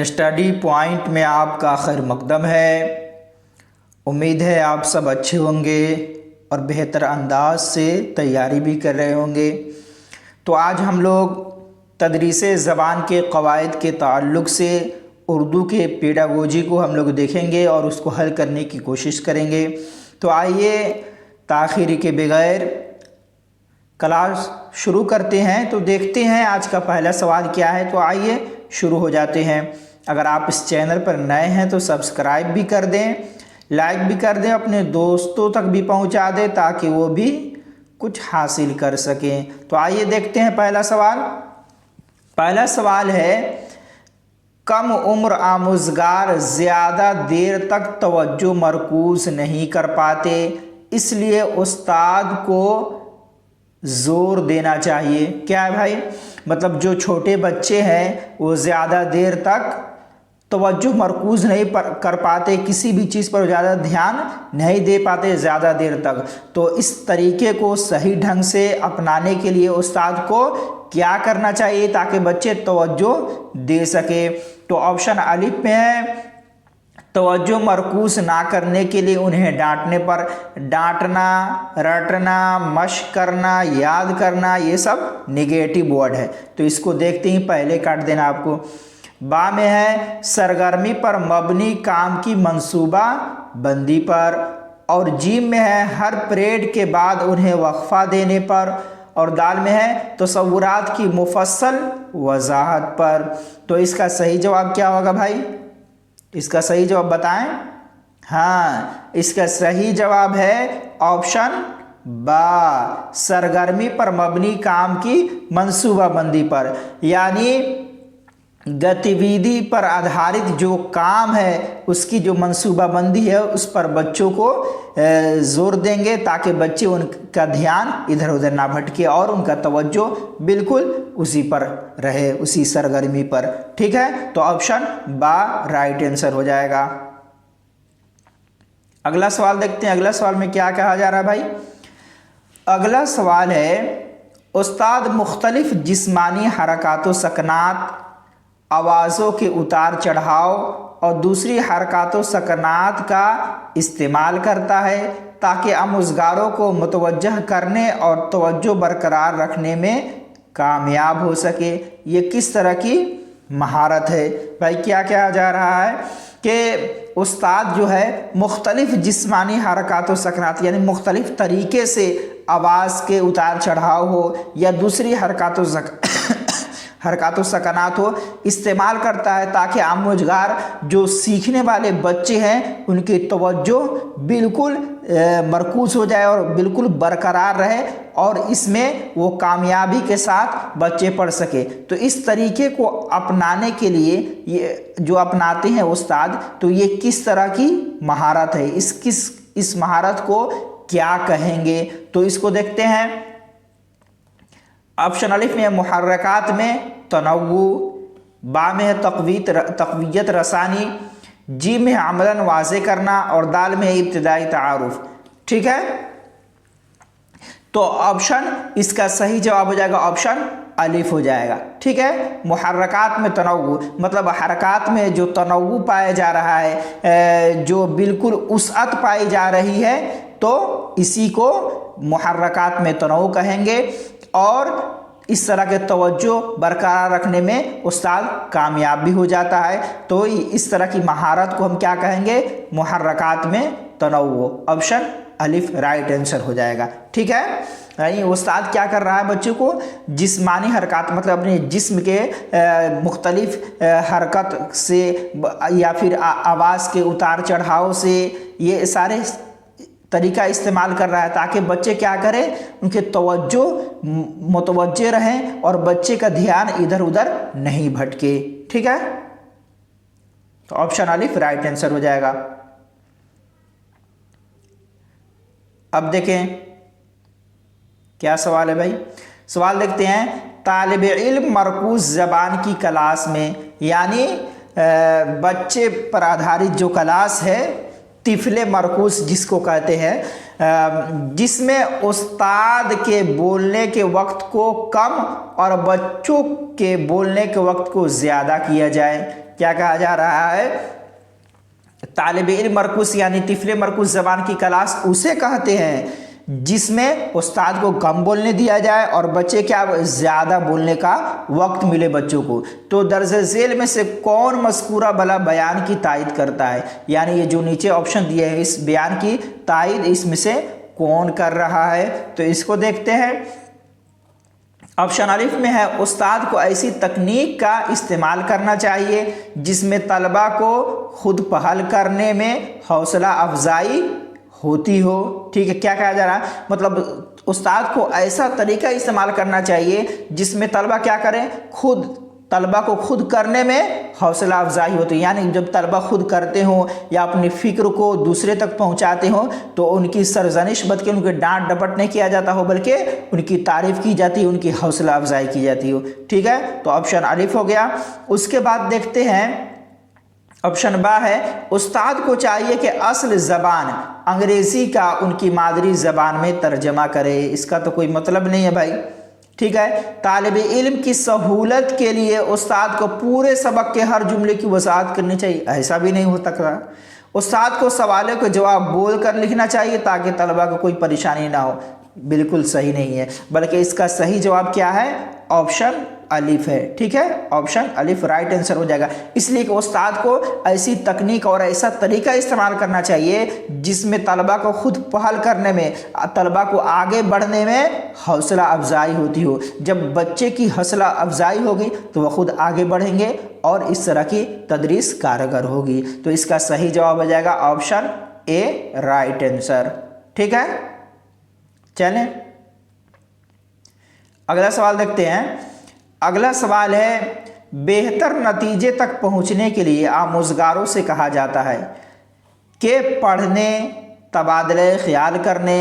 Study point में आपका खैर मकदम है। उम्मीद है आप सब अच्छे होंगे और बेहतर अंदाज से तैयारी भी कर रहे होंगे। तो आज हम लोग तदरीस ज़बान के क़वाइद के ताल्लुक़ से उर्दू के पेडागोजी को हम लोग देखेंगे और उसको हल करने की कोशिश करेंगे। तो आइए ताख़ीर के बगैर क्लास शुरू करते हैं। तो देखते हैं आज का पहला सवाल क्या है। तो आइए शुरू हो जाते हैं। अगर आप इस चैनल पर नए हैं तो सब्सक्राइब भी कर दें, लाइक भी कर दें, अपने दोस्तों तक भी पहुंचा दें ताकि वो भी कुछ हासिल कर सकें। तो आइए देखते हैं पहला सवाल। पहला सवाल है, कम उम्र आमुज़गार ज़्यादा देर तक तवज्जो मरकूज़ नहीं कर पाते, इसलिए उस्ताद को ज़ोर देना चाहिए। क्या है भाई? मतलब जो छोटे बच्चे हैं वो ज़्यादा देर तक तवज्जो मरकूज़ नहीं कर पाते, किसी भी चीज़ पर ज़्यादा ध्यान नहीं दे पाते ज़्यादा देर तक। तो इस तरीके को सही ढंग से अपनाने के लिए उस्ताद को क्या करना चाहिए ताकि बच्चे तवज्जो दे सके। तो ऑप्शन अलिफ में है, तवज्जो मरकूज़ ना करने के लिए उन्हें डांटने पर, डांटना, रटना, मश्क करना, याद करना, ये सब नेगेटिव वर्ड है। तो इसको देखते ही पहले काट देना आपको। बा में है, सरगर्मी पर मबनी काम की मंसूबा बंदी पर। और जीम में है, हर परेड के बाद उन्हें वक्फा देने पर। और दाल में है, तसव्वुरात की मुफस्सल वजाहत पर। तो इसका सही जवाब क्या होगा भाई? इसका सही जवाब बताएं। हाँ, इसका सही जवाब है ऑप्शन बा, सरगर्मी पर मबनी काम की मंसूबाबंदी पर। यानी गतिविधि पर आधारित जो काम है उसकी जो मंसूबाबंदी है उस पर बच्चों को जोर देंगे ताकि बच्चे उनका ध्यान इधर उधर ना भटके और उनका तवज्जो बिल्कुल उसी पर रहे, उसी सरगर्मी पर। ठीक है, तो ऑप्शन बा राइट आंसर हो जाएगा। अगला सवाल देखते हैं। अगला सवाल में क्या कहा जा रहा है भाई? अगला सवाल है, उस्ताद मुख्तलिफ जिस्मानी हरकात व सकनात, आवाज़ों के उतार चढ़ाव और दूसरी हरकात व सकनात का इस्तेमाल करता है ताकि आमुज़गारों को मुतवज्जह करने और तवज्जो बरकरार रखने में कामयाब हो सके। ये किस तरह की महारत है भाई? क्या कहा जा रहा है कि उस्ताद जो है मुख्तलिफ जिस्मानी हरकात व सकनात यानी मुख्तलिफ तरीके से आवाज़ के उतार चढ़ाव हो या दूसरी हरकात व सकनात हो इस्तेमाल करता है ताकि आमुज़गार जो सीखने वाले बच्चे हैं उनकी तवज्जो बिल्कुल मरकूज़ हो जाए और बिल्कुल बरकरार रहे और इसमें वो कामयाबी के साथ बच्चे पढ़ सके। तो इस तरीके को अपनाने के लिए ये जो अपनाते हैं उस्ताद, तो ये किस तरह की महारत है? इस महारत को क्या कहेंगे? तो इसको देखते हैं। ऑप्शन अलिफ में मुहर्रकात में तनव्वु, बा में है तक़वियत रसानी, जी में है अमलन वाज़े करना और दाल में है इब्तिदाई तारुफ। ठीक है, तो ऑप्शन इसका सही जवाब हो जाएगा ऑप्शन अलिफ हो जाएगा। ठीक है, मुहर्रकात में तनव्वु मतलब हरकात में जो तनव्वु पाया जा रहा है, जो बिल्कुल उसअत पाई जा रही है, तो इसी को मुहर्रकात में तनव्वु कहेंगे। और इस तरह के तवज्जो बरकरार रखने में उस्ताद कामयाब भी हो जाता है। तो इस तरह की महारत को हम क्या कहेंगे? मुहर्रकात में तनव्वु। ऑप्शन अलिफ राइट आंसर हो जाएगा। ठीक है, यानी उस्ताद क्या कर रहा है? बच्चों को जिस्मानी हरकत मतलब अपने जिस्म के मुख्तलिफ हरकत से या फिर आवाज़ के उतार चढ़ाव से ये सारे तरीका इस्तेमाल कर रहा है ताकि बच्चे क्या करें, उनके तवज्जो मुतवज्जे रहें और बच्चे का ध्यान इधर उधर नहीं भटके। ठीक है, तो ऑप्शन अलिफ राइट आंसर हो जाएगा। अब देखें क्या सवाल है भाई? सवाल देखते हैं। तालिब इल्म मरकूज़ ज़बान की क्लास में, यानी बच्चे पर आधारित जो क्लास है तिफले मरकूस जिसको कहते हैं, जिसमें उस्ताद के बोलने के वक्त को कम और बच्चों के बोलने के वक्त को ज़्यादा किया जाए। क्या कहा जा रहा है? तालिब इल्म मरकूस यानी तिफले मरकूस ज़बान की क्लास उसे कहते हैं जिसमें उस्ताद को कम बोलने दिया जाए और बच्चे क्या ज़्यादा बोलने का वक्त मिले बच्चों को। तो दर्ज झेल में से कौन मज़कूरा वाला बयान की तायद करता है? यानी ये जो नीचे ऑप्शन दिए हैं इस बयान की तायद इसमें से कौन कर रहा है? तो इसको देखते हैं। ऑप्शन अलिफ में है उस्ताद को ऐसी तकनीक का इस्तेमाल करना चाहिए जिसमें तलबा को खुद पहल करने में हौसला अफजाई होती हो। ठीक है, क्या कहा जा रहा है? मतलब उस्ताद को ऐसा तरीका इस्तेमाल करना चाहिए जिसमें तलबा क्या करें, तलबा को खुद करने में हौसला अफजाई होती है। यानी जब तलबा खुद करते हों या अपनी फ़िक्र को दूसरे तक पहुंचाते हों तो उनकी सरजनिश बल्कि उनके डांट डपट नहीं किया जाता हो, बल्कि उनकी तारीफ़ की जाती है, उनकी हौसला अफजाई की जाती हो। ठीक है, तो ऑप्शन अलिफ हो गया। उसके बाद देखते हैं ऑप्शन बा है उस्ताद को चाहिए कि असल ज़बान अंग्रेज़ी का उनकी मादरी ज़बान में तर्जमा करे। इसका तो कोई मतलब नहीं है भाई। ठीक है, तालिब इल्म की सहूलत के लिए उस्ताद को पूरे सबक के हर जुमले की वसाअत करनी चाहिए, ऐसा भी नहीं हो सकता। उस्ताद को सवालों के जवाब बोल कर लिखना चाहिए ताकि तलबा को कोई परेशानी ना हो, बिल्कुल सही नहीं है, बल्कि इसका सही जवाब क्या है? ऑप्शन अलिफ है। ठीक है, ऑप्शन अलिफ राइट आंसर हो जाएगा। इसलिए कि उस्ताद को ऐसी तकनीक और ऐसा तरीका इस्तेमाल करना चाहिए जिसमें तलबा को खुद पहल करने में, तलबा को आगे बढ़ने में हौसला अफजाई होती हो। जब बच्चे की हौसला अफजाई होगी तो वह खुद आगे बढ़ेंगे और इस तरह की तदरीस कारगर होगी। तो इसका सही जवाब हो जाएगा ऑप्शन ए राइट आंसर। ठीक है, चलें अगला सवाल देखते हैं। अगला सवाल है बेहतर नतीजे तक पहुंचने के लिए आमोज़गारों से कहा जाता है कि पढ़ने, तबादले ख्याल करने,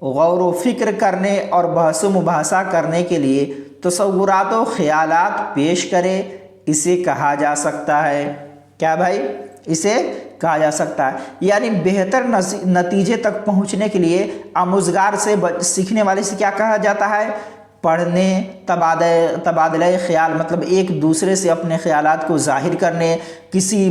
गौर व फिक्र करने और बहस मुबाहसा करने के लिए तसव्वुरात व ख्यालात पेश करे। इसे कहा जा सकता है क्या भाई? इसे कहा जा सकता है यानी बेहतर नतीजे तक पहुंचने के लिए आमोज़गार से सीखने वाले से क्या कहा जाता है? पढ़ने, तबादले ख्याल मतलब एक दूसरे से अपने ख्यालात को जाहिर करने, किसी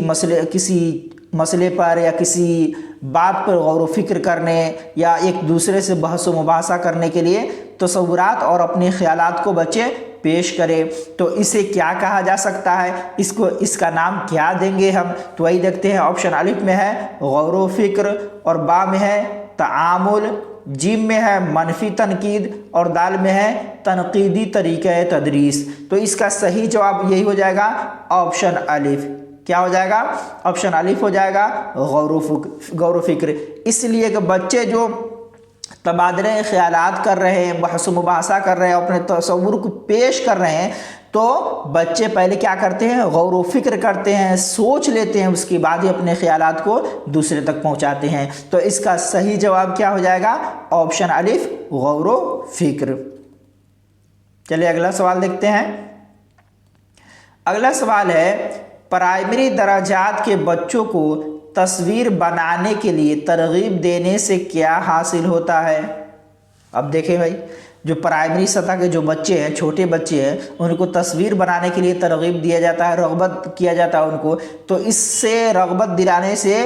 मसले पर या किसी बात पर गौर व फिक्र करने या एक दूसरे से बहस व मुबाहसा करने के लिए तसव्वुरात और अपने ख्यालात को बच्चे पेश करें। तो इसे क्या कहा जा सकता है? इसका नाम क्या देंगे हम? तो वही देखते हैं। ऑप्शन अलिफ में है गौर व फिक्र और बा में है तआमुल, जीम में है मनफी तनकीद और दाल में है तनकीदी तरीक़े तदरीस। तो इसका सही जवाब यही हो जाएगा ऑप्शन अलिफ। क्या हो जाएगा? ऑप्शन अलिफ हो जाएगा गौर व फिक्र। इसलिए कि बच्चे जो तबादले ख्यालात कर रहे हैं, बहस मुबाहसा कर रहे हैं, अपने तसव्वुर को पेश कर रहे हैं, तो बच्चे पहले क्या करते हैं? गौर व फिक्र करते हैं, सोच लेते हैं, उसके बाद ही अपने ख्यालात को दूसरे तक पहुंचाते हैं। तो इसका सही जवाब क्या हो जाएगा? ऑप्शन अलिफ गौर व फिक्र। चलिए अगला सवाल देखते हैं। अगला सवाल है प्राइमरी दर्जात के बच्चों को तस्वीर बनाने के लिए तरगीब देने से क्या हासिल होता है? अब देखें भाई, जो प्राइमरी सतह के जो बच्चे हैं, छोटे बच्चे हैं, उनको तस्वीर बनाने के लिए तरगीब दिया जाता है, रग़बत किया जाता है उनको। तो इससे रग़बत दिलाने से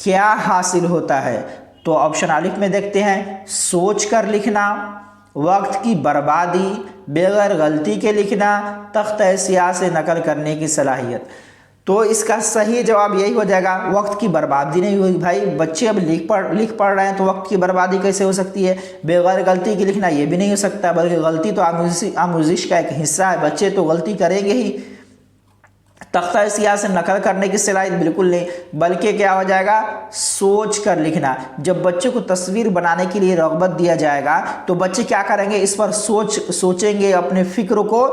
क्या हासिल होता है? तो ऑप्शन अलिफ में देखते हैं सोच कर लिखना, वक्त की बर्बादी, बगैर गलती के लिखना, तख्त स्याह से नकल करने की सलाहियत। तो इसका सही जवाब यही हो जाएगा वक्त की बर्बादी नहीं हुई भाई। बच्चे अब लिख पढ़ रहे हैं तो वक्त की बर्बादी कैसे हो सकती है? बगैर गलती के लिखना ये भी नहीं हो सकता, बल्कि गलती तो आमूजिश का एक हिस्सा है, बच्चे तो गलती करेंगे ही। तख्ता स्याह से नकल करने की सलाहियत बिल्कुल नहीं, बल्कि क्या हो जाएगा? सोच कर लिखना। जब बच्चे को तस्वीर बनाने के लिए रग़बत दिया जाएगा तो बच्चे क्या करेंगे? इस पर सोचेंगे, अपने फ़िक्र को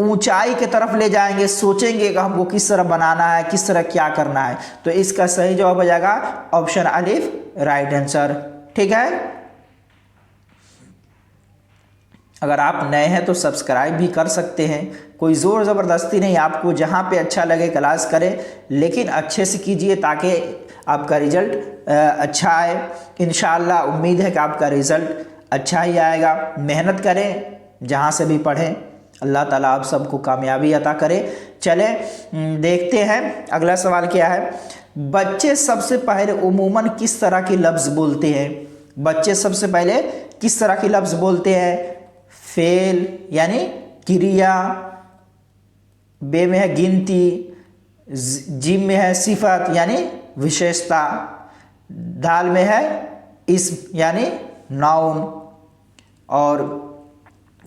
ऊंचाई की तरफ ले जाएंगे, सोचेंगे कि हमको किस तरह बनाना है, किस तरह क्या करना है। तो इसका सही जवाब हो जाएगा ऑप्शन अलिफ राइट आंसर। ठीक है, अगर आप नए हैं तो सब्सक्राइब भी कर सकते हैं, कोई ज़ोर ज़बरदस्ती नहीं, आपको जहाँ पे अच्छा लगे क्लास करें, लेकिन अच्छे से कीजिए ताकि आपका रिज़ल्ट अच्छा आए। इंशाअल्लाह उम्मीद है कि आपका रिज़ल्ट अच्छा ही आएगा। मेहनत करें, जहाँ से भी पढ़ें, अल्लाह ताला आप सबको कामयाबी अता करे। चलें देखते हैं अगला सवाल क्या है। बच्चे सबसे पहले उमूमन किस तरह के लफ्ज़ बोलते हैं? बच्चे सबसे पहले किस तरह के लफ्ज़ बोलते हैं? फेल यानी क्रिया, बे में है गिनती, जिम में है सिफत यानी विशेषता, दाल में है इस्म यानी नाउन। और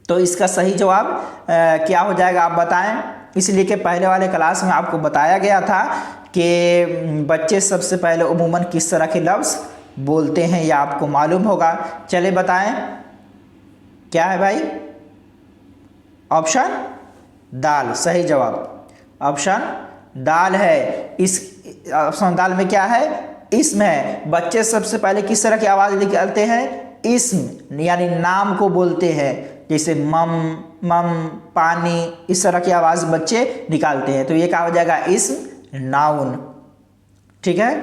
तो इसका सही जवाब क्या हो जाएगा आप बताएं। इसलिए कि पहले वाले क्लास में आपको बताया गया था कि बच्चे सबसे पहले उमूमन किस तरह के लफ्ज़ बोलते हैं, या आपको मालूम होगा। चले बताएं क्या है भाई? ऑप्शन दाल सही जवाब, ऑप्शन दाल है। इस ऑप्शन दाल में क्या है? इस्म है। बच्चे सबसे पहले किस तरह की आवाज़ निकालते हैं? इस्म यानी नाम को बोलते हैं, जैसे मम मम पानी, इस तरह की आवाज़ बच्चे निकालते हैं। तो ये क्या हो जाएगा? इस्म नाउन। ठीक है,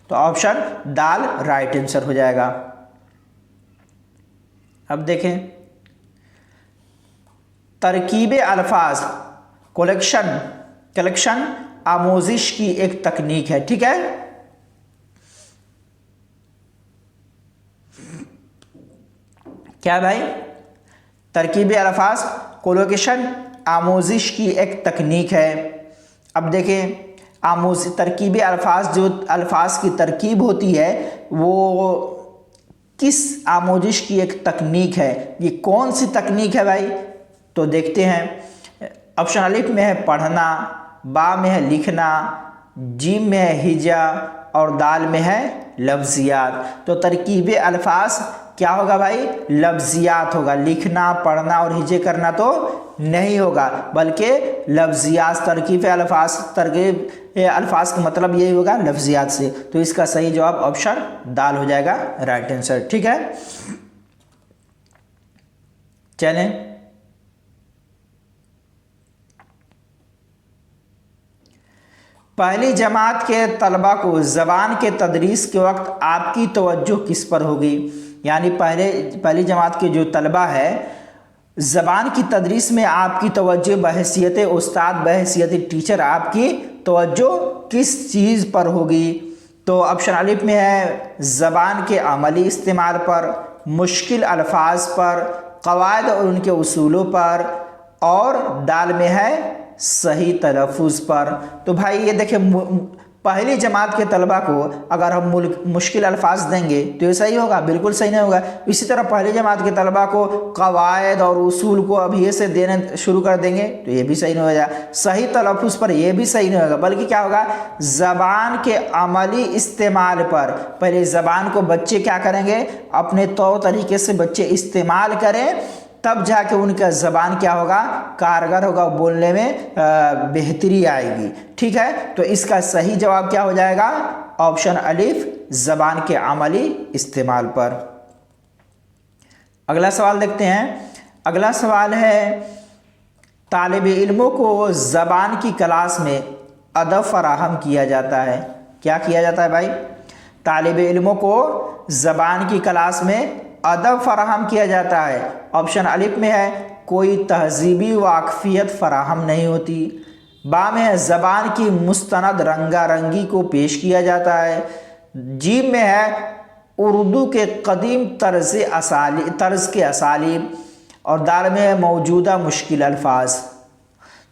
तो ऑप्शन दाल राइट आंसर हो जाएगा। अब देखें, तरकीबे अल्फाज कलेक्शन आमोजिश की एक तकनीक है। ठीक है, क्या भाई? तरकीबे अल्फाज कोलोकेशन आमोजिश की एक तकनीक है। अब देखें, तरकीबे अल्फाज, जो अल्फाज की तरकीब होती है वो किस आमोजिश की एक तकनीक है? ये कौन सी तकनीक है भाई? तो देखते हैं। ऑप्शन अलिफ में है पढ़ना, बा में है लिखना, जीम में है हिजा और दाल में है लफ्जियात। तो तरकीब अल्फाज क्या होगा भाई? लफ्जियात होगा। लिखना, पढ़ना और हिजे करना तो नहीं होगा, बल्कि लफ्जियात। तरकीब अल्फाज का मतलब यही होगा लफ्जियात से। तो इसका सही जवाब ऑप्शन दाल हो जाएगा राइट आंसर। ठीक है, चलें पहली जमात के तलबा को ज़बान के तदरीस के वक्त आपकी तवज्जो किस पर होगी? यानी पहली जमात के जो तलबा है, ज़बान की तदरीस में आपकी तवज्जो बहैसियत उस्ताद, बहैसियत टीचर, आपकी तवज्जो किस चीज़ पर होगी? तो ऑप्शन अलिफ में है ज़बान के अमली इस्तेमाल पर, मुश्किल अल्फाज पर, क़वायद और उनके उसूलों पर, और दाल में है सही तलफ़ुज़ पर। तो भाई ये देखिए, पहली जमात के तलबा को अगर हम मुश्किल अल्फाज देंगे तो ये सही होगा? बिल्कुल सही नहीं होगा। इसी तरह पहली जमात के तलबा को क़वायद और उसूल को अभी ये से देने शुरू कर देंगे तो ये भी सही नहीं होगा। सही तलफ़ुज़ पर ये भी सही नहीं होगा, बल्कि क्या होगा? ज़बान के अमली इस्तेमाल पर। पहले ज़बान को बच्चे क्या करेंगे? अपने तौर तरीके से बच्चे इस्तेमाल करें, तब जाके उनका ज़बान क्या होगा? कारगर होगा, बोलने में बेहतरी आएगी। ठीक है, तो इसका सही जवाब क्या हो जाएगा? ऑप्शन अलिफ, ज़बान के अमली इस्तेमाल पर। अगला सवाल देखते हैं। अगला सवाल है, तालिब इल्मों को ज़बान की क्लास में अदब फराहम किया जाता है। क्या किया जाता है भाई? तालिब इल्मों को ज़बान की क्लास में अदब फराहम किया जाता है। ऑप्शन अलिफ में है कोई तहजीबी वाकफियत फराहम नहीं होती, बा में है ज़बान की मुस्तनद रंगारंगी को पेश किया जाता है, जीम में है उर्दू के कदीम तर्ज के असालीब, और दाल में है मौजूदा मुश्किल अल्फाज।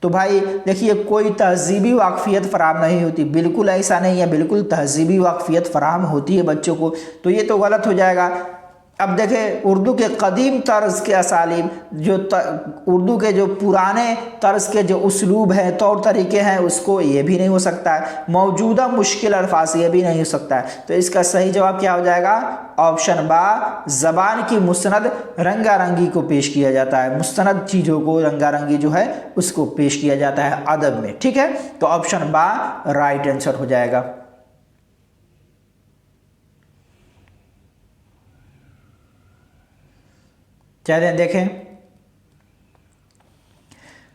तो भाई देखिए, कोई तहजीबी वाकफियत फ़राहम नहीं होती, बिल्कुल ऐसा नहीं है। बिल्कुल तहजीबी वाकफियत फ़राहम होती है बच्चों को, तो ये तो गलत हो जाएगा। अब देखें, उर्दू के कदीम तर्ज के असालीब, जो उर्दू के जो पुराने तर्ज के जो उसलूब हैं, तौर तरीके हैं, उसको ये भी नहीं हो सकता है। मौजूदा मुश्किल अल्फाज ये भी नहीं हो सकता है। तो इसका सही जवाब क्या हो जाएगा? ऑप्शन बा, ज़बान की मुस्तनद रंगारंगी को पेश किया जाता है। मुस्तनद चीज़ों को रंगारंगी जो है उसको पेश किया जाता है अदब में। ठीक है, तो ऑप्शन बा राइट आंसर हो जाएगा। चलिए देखें,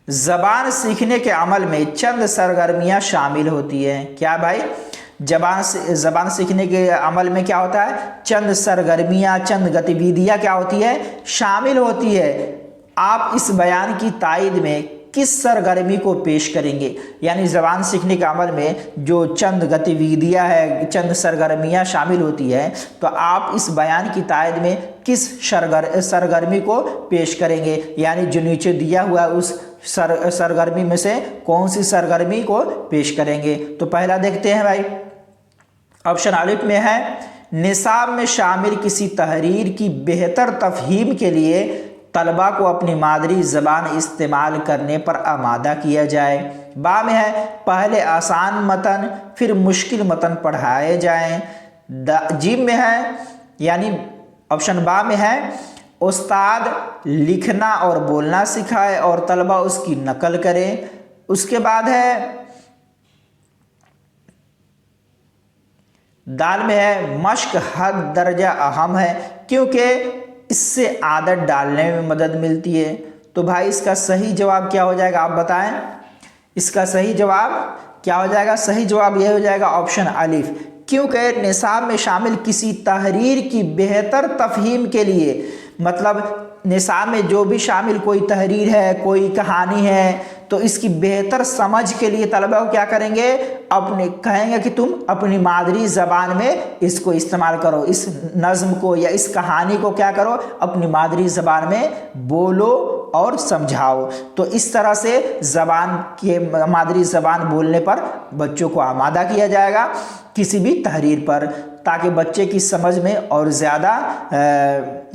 जबान सीखने के अमल में चंद सरगर्मियां शामिल होती है। क्या भाई? जबान सीखने के अमल में क्या होता है? चंद सरगर्मियां, चंद गतिविधियां क्या होती है? शामिल होती है। आप इस बयान की तायद में किस सरगर्मी को पेश करेंगे? यानी जबान सीखने के अमल में जो चंद गतिविधियां है, चंद सरगर्मियां शामिल होती है, तो आप इस बयान की तायद में किस सरगर्मी को पेश करेंगे? यानी जो नीचे दिया हुआ उस सरगर्मी में से कौन सी सरगर्मी को पेश करेंगे? तो पहला देखते हैं भाई, ऑप्शन अलिफ में है, निसाब में शामिल किसी तहरीर की बेहतर तफहीम के लिए तलबा को अपनी मादरी ज़बान इस्तेमाल करने पर आमादा किया जाए। बा में है, पहले आसान मतन फिर मुश्किल मतन पढ़ाए जाएं। जीम में है, यानी ऑप्शन बा में है, उस्ताद लिखना और बोलना सिखाए और तलबा उसकी नकल करें। उसके बाद है, दाल में है, मश्क हद दर्जा अहम है क्योंकि इससे आदत डालने में मदद मिलती है। तो भाई इसका सही जवाब क्या हो जाएगा, आप बताएं? इसका सही जवाब क्या हो जाएगा? सही जवाब यह हो जाएगा ऑप्शन अलिफ, क्योंकि निसाब में शामिल किसी तहरीर की बेहतर तफहीम के लिए, मतलब निसाब में जो भी शामिल कोई तहरीर है, कोई कहानी है, तो इसकी बेहतर समझ के लिए तलबा को क्या करेंगे? अपने कहेंगे कि तुम अपनी मादरी ज़बान में इसको इस्तेमाल करो, इस नज़्म को या इस कहानी को क्या करो? अपनी मादरी ज़बान में बोलो और समझाओ। तो इस तरह से ज़बान के मादरी ज़बान बोलने पर बच्चों को आमादा किया जाएगा किसी भी तहरीर पर, ताकि बच्चे की समझ में और ज़्यादा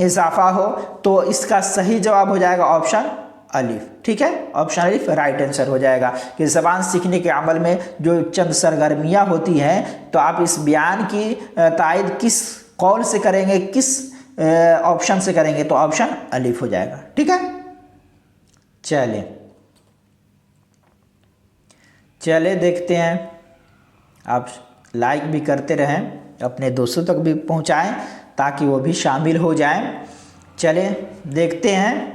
इजाफा हो। तो इसका सही जवाब हो जाएगा ऑप्शन अलिफ। ठीक है, ऑप्शन अलिफ राइट आंसर हो जाएगा कि ज़बान सीखने के अमल में जो चंद सरगर्मियाँ होती हैं, तो आप इस बयान की तायद किस कौल से करेंगे, किस ऑप्शन से करेंगे? तो ऑप्शन अलिफ हो जाएगा। ठीक है, चलिए देखते हैं, आप लाइक भी करते रहें, अपने दोस्तों तक भी पहुंचाएं ताकि वो भी शामिल हो जाएं। चलिए देखते हैं,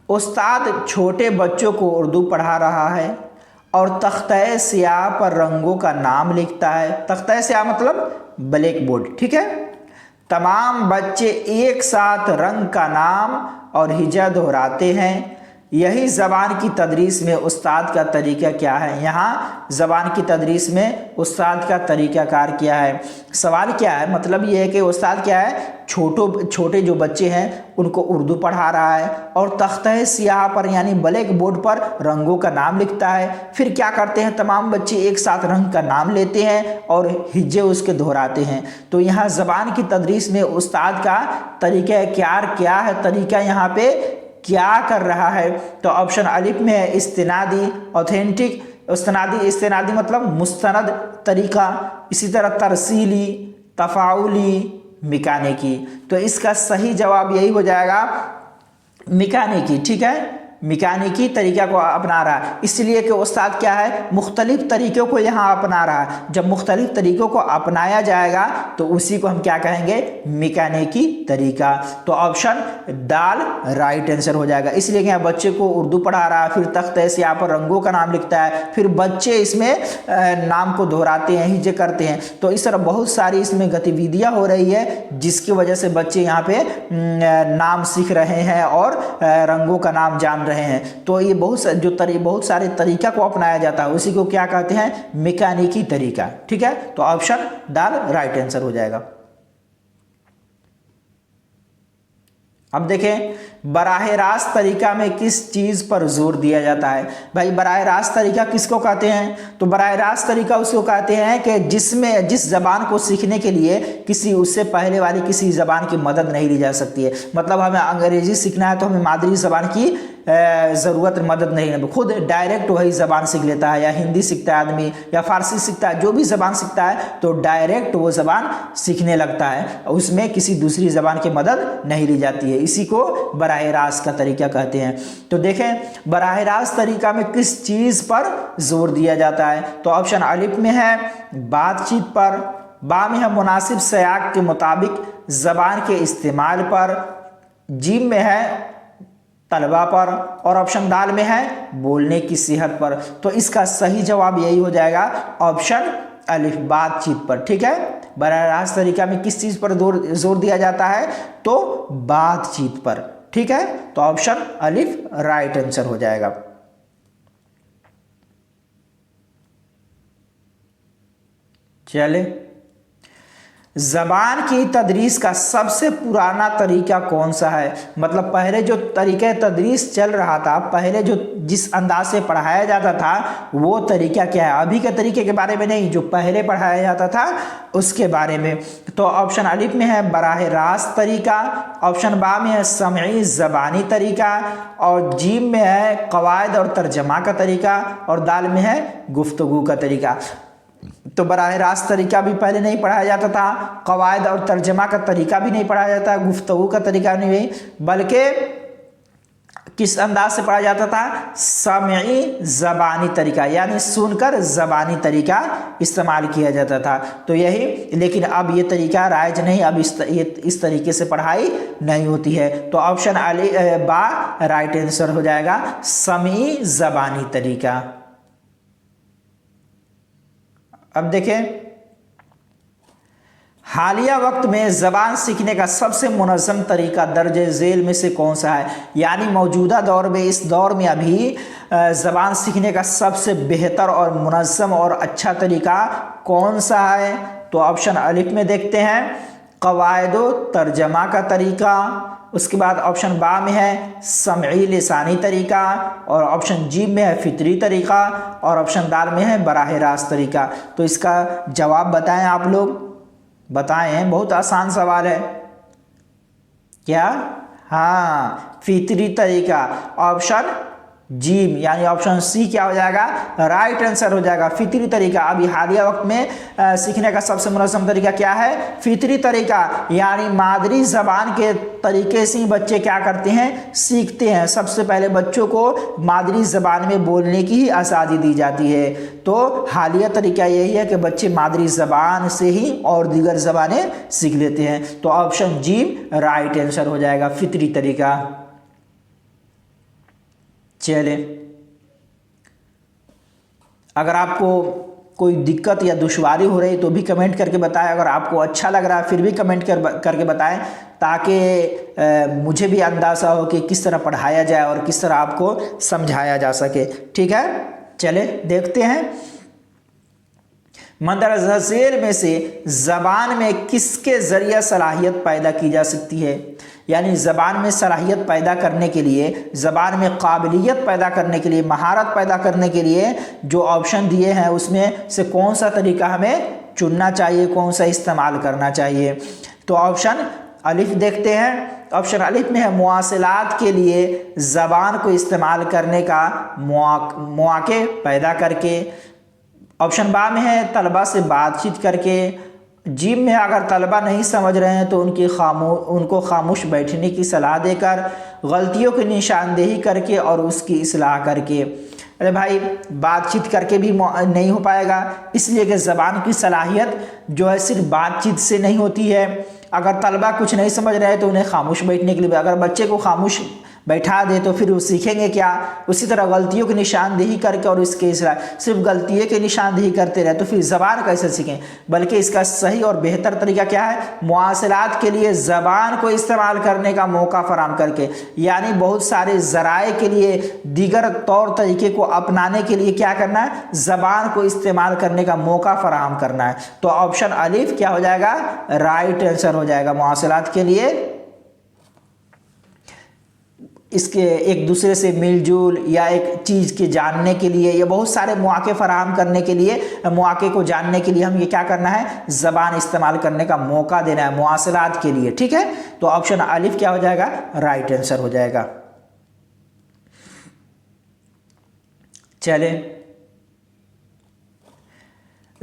उस्ताद छोटे बच्चों को उर्दू पढ़ा रहा है और तख्ते स्याह पर रंगों का नाम लिखता है। तख्ते स्याह मतलब ब्लैक बोर्ड। ठीक है, तमाम बच्चे एक साथ रंग का नाम और हिजा दोहराते हैं। यही ज़बान की तदरीस में उस्ताद का तरीका क्या है? यहाँ ज़बान की तदरीस में उस्ताद का तरीक़ाकार क्या है? सवाल क्या है, मतलब ये है कि उस्ताद क्या है, छोटे जो बच्चे हैं उनको उर्दू पढ़ा रहा है और तख्ते स्याह पर यानी ब्लैक बोर्ड पर रंगों का नाम लिखता है। फिर क्या करते हैं, तमाम बच्चे एक साथ रंग का नाम लेते हैं और हिज्जे उसके दोहराते हैं। तो यहाँ ज़बान की तदरीस में उस्ताद का तरीक़ाकार क्या है, तरीका यहाँ पे क्या कर रहा है? तो ऑप्शन अलिफ में है, इस्तिनादी ऑथेंटिक। इस्तिनादी मतलब मुस्तनद तरीका, इसी तरह तरसीली, तफाउली, मिकानिकी। तो इसका सही जवाब यही हो जाएगा मिकानिकी। ठीक है, मिकानिकी तरीका को अपना रहा है, इसलिए कि उस्ताद क्या है, मुख्तलिफ तरीक़ों को यहाँ अपना रहा है। जब मुख्तलिफ तरीक़ों को अपनाया जाएगा तो उसी को हम क्या कहेंगे, मिकानिकी तरीका। तो ऑप्शन दाल राइट आंसर हो जाएगा, इसलिए कि यहाँ बच्चे को उर्दू पढ़ा रहा है, फिर तख्ते स्याह पर रंगों का नाम लिखता है, फिर बच्चे इसमें नाम को दोहराते हैं, हिज्जे करते हैं। तो इस तरह बहुत सारी इसमें गतिविधियाँ हो रही है जिसकी वजह से बच्चे यहाँ पे नाम सीख रहे हैं और रंगों का नाम जान रहे हैं। तो ये बहुत सारे तरीका को अपनाया जाता है, उसी को क्या कहते हैं, मैकेनिकी तरीका। ठीक है, तो ऑप्शन दाल राइट आंसर हो जाएगा। अब देखें, बराह रास्त तरीका में किस चीज़ पर जोर दिया जाता है? भाई बराह रास्त तरीका किसको कहते हैं? तो बराह रास्त तरीका उसको कहते हैं कि जिस ज़बान को सीखने के लिए उससे पहले वाली किसी ज़बान की मदद नहीं ली जा सकती है। मतलब हमें अंग्रेजी सीखना है तो हमें मादरी ज़बान की ज़रूरत मदद नहीं है, खुद डायरेक्ट वही ज़बान सीख लेता है। या हिंदी सीखता है आदमी, या फारसी सीखता है, जो भी ज़बान सीखता है तो डायरेक्ट वो ज़बान सीखने लगता है, उसमें किसी दूसरी ज़बान की मदद नहीं ली जाती है। इसी को बराह रास्त का तरीका कहते हैं। तो देखें, बराह रास्त तरीका में किस चीज़ पर जोर दिया जाता है? तो ऑप्शन अलिफ में है बातचीत पर, बा में है मुनासिब सयाक के मुताबिक ज़बान के इस्तेमाल पर, जीम में है तलबा पर और ऑप्शन दाल में है बोलने की सेहत पर। तो इसका सही जवाब यही हो जाएगा ऑप्शन अलिफ, बातचीत पर। ठीक है, बराह रास्त तरीका में किस चीज पर जोर दिया जाता है? तो बातचीत पर। ठीक है, तो ऑप्शन अलिफ राइट आंसर हो जाएगा। चले, ज़बान की तदरीस का सबसे पुराना तरीका कौन सा है? मतलब पहले जो तरीक़े तदरीस चल रहा था, पहले जो जिस अंदाज से पढ़ाया जाता था वो तरीका क्या है? अभी के तरीके के बारे में नहीं, जो पहले पढ़ाया जाता था उसके बारे में। तो ऑप्शन अलिफ में है बराह रास्त तरीका, ऑप्शन बा में है समई ज़बानी तरीका, और जीम में है कवायद और तर्जमा का तरीका, और दाल में है गुफ्तगू का तरीका। तो बराह रास्त तरीका भी पहले नहीं पढ़ाया जाता था, कवायद और तर्जमा का तरीका भी नहीं पढ़ाया जाता, गुफ्तगू का तरीका नहीं, बल्कि किस अंदाज से पढ़ा जाता था? समई ज़बानी तरीका, यानी सुनकर ज़बानी तरीका इस्तेमाल किया जाता था। तो यही, लेकिन अब ये तरीका राइज नहीं, अब इस तरीके से पढ़ाई नहीं होती है। तो ऑप्शन बा राइट आंसर हो जाएगा, समई ज़बानी तरीका। अब देखें, हालिया वक्त में ज़बान सीखने का सबसे मुनज़्ज़म तरीका दर्ज झेल में से कौन सा है? यानी मौजूदा दौर में, इस दौर में अभी ज़बान सीखने का सबसे बेहतर और मुनज़्ज़म और अच्छा तरीका कौन सा है? तो ऑप्शन अलिफ में देखते हैं कवायद तर्जमा का तरीका, उसके बाद ऑप्शन बा में है समई लिसानी तरीका, और ऑप्शन जी में है फितरी तरीका, और ऑप्शन दाल में है बराह रास्त तरीका। तो इसका जवाब बताएं, आप लोग बताएं, बहुत आसान सवाल है। क्या? हाँ, फितरी तरीका, ऑप्शन जीम, यानी ऑप्शन सी क्या हो जाएगा? राइट आंसर हो जाएगा, फितरी तरीका। अभी हालिया वक्त में सीखने का सबसे मुनज़्ज़म तरीका क्या है? फितरी तरीका, यानी मादरी ज़बान के तरीके से ही बच्चे क्या करते हैं? सीखते हैं। सबसे पहले बच्चों को मादरी ज़बान में बोलने की ही आज़ादी दी जाती है। तो हालिया तरीका यही है कि बच्चे मादरी ज़बान से ही और दीगर ज़बानें सीख लेते हैं। तो ऑप्शन जीम राइट आंसर हो जाएगा, फितरी तरीका। चले, अगर आपको कोई दिक्कत या दुश्वारी हो रही तो भी कमेंट करके बताएं। अगर आपको अच्छा लग रहा है फिर भी कमेंट करके बताएं, ताकि मुझे भी अंदाज़ा हो कि किस तरह पढ़ाया जाए और किस तरह आपको समझाया जा सके। ठीक है, चले देखते हैं। मंदरजा झेल में से ज़बान में किसके ज़रिए सलाहियत पैदा की जा सकती है? यानी ज़बान में सलाहियत पैदा करने के लिए, ज़बान में काबिलियत पैदा करने के लिए, महारत पैदा करने के लिए जो ऑप्शन दिए हैं उसमें से कौन सा तरीका हमें चुनना चाहिए, कौन सा इस्तेमाल करना चाहिए? तो ऑप्शन अलिफ देखते हैं। ऑप्शन अलिफ में है मुआसलात के लिए ज़बान को इस्तेमाल करने का मौके पैदा करके, ऑप्शन बा में है तलबा से बातचीत करके, जीम में अगर तलबा नहीं समझ रहे हैं तो उनको खामोश बैठने की सलाह देकर, गलतियों की निशानदेही करके और उसकी इस्लाह करके। अरे भाई, बातचीत करके भी नहीं हो पाएगा, इसलिए कि ज़बान की सलाहियत जो है सिर्फ बातचीत से नहीं होती है। अगर तलबा कुछ नहीं समझ रहे हैं तो उन्हें खामोश बैठने के लिए, अगर बच्चे को खामोश बैठा दे तो फिर वो सीखेंगे क्या? उसी तरह गलतियों की निशानदेही करके और इसके सिर्फ गलतियों की निशानदेही करते रहे तो फिर ज़बान कैसे सीखें? बल्कि इसका सही और बेहतर तरीका क्या है? मुआसलात के लिए ज़बान को इस्तेमाल करने का मौका फराहम करके, यानी बहुत सारे ज़राए के लिए, दीगर तौर तरीके को अपनाने के लिए क्या करना है? ज़बान को इस्तेमाल करने का मौका फराहम करना है। तो ऑप्शन अलिफ क्या हो जाएगा? राइट आंसर हो जाएगा। मुआसलात के लिए, इसके एक दूसरे से मिलजुल या एक चीज़ के जानने के लिए, या बहुत सारे मौके फराहम करने के लिए, मौके को जानने के लिए हम ये क्या करना है? ज़बान इस्तेमाल करने का मौका देना है मुआसलात के लिए। ठीक है, तो ऑप्शन अलिफ क्या हो जाएगा? राइट आंसर हो जाएगा। चले,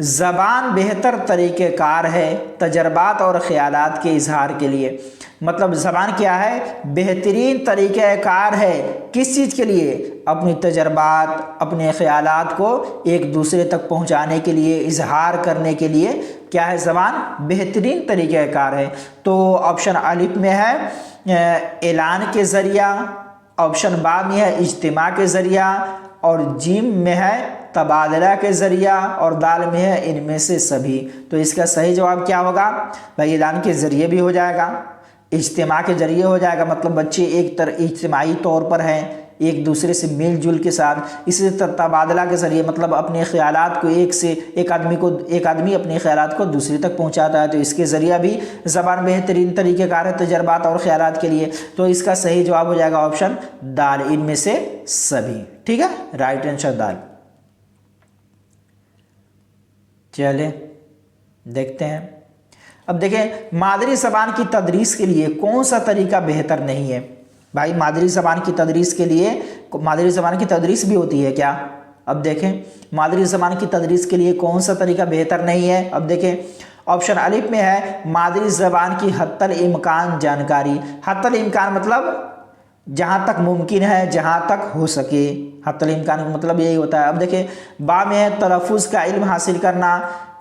ज़बान बेहतर तरीक़ेकार है तजर्बात और ख़यालात के इजहार के लिए। मतलब ज़बान क्या है, बेहतरीन तरीक़ेकार है किस चीज़ के लिए, अपनी तजर्बात अपने ख़यालात को एक दूसरे तक पहुंचाने के लिए, इजहार करने के लिए क्या है, ज़बान बेहतरीन तरीक़ेकार है। तो ऑप्शन अलिफ में है ऐलान के ज़रिया, ऑप्शन बा में है इज्तिमा के ज़रिया, और जीम में है तबादला के ज़रिया, और दाल में है इनमें से सभी। तो इसका सही जवाब क्या होगा भाई, ऐलान के ज़रिए भी हो जाएगा, इज्तिमा के ज़रिए हो जाएगा, मतलब बच्चे एक इज्तिमाई तौर पर हैं एक दूसरे से मिलजुल के साथ। इसी तबादला के ज़रिए मतलब अपने ख़यालात को एक आदमी अपने ख़यालात को दूसरे तक पहुंचाता है, तो इसके ज़रिया भी ज़बान बेहतरीन तरीक़ेकार है तजर्बात और ख़यालात के लिए। तो इसका सही जवाब हो जाएगा ऑप्शन दाल, इनमें से सभी। ठीक है, राइट आंसर दाल। चले देखते हैं। अब देखें मादरी ज़बान की तदरीस के लिए कौन सा तरीका बेहतर नहीं है। भाई मादरी ज़बान की तदरीस के लिए, मादरी ज़बान की तदरीस भी होती है क्या। अब देखें मादरी ज़बान की तदरीस के लिए कौन सा तरीका बेहतर नहीं है। अब देखें ऑप्शन अलिफ में है मादरी ज़बान की हत्तल इम्कान जानकारी। हत्तल इम्कान मतलब जहाँ तक मुमकिन है, जहाँ तक हो सके, हत्तल इम्कान का मतलब यही होता है। अब देखिए बा में है तलफ़ुज़ का इल्म हासिल करना,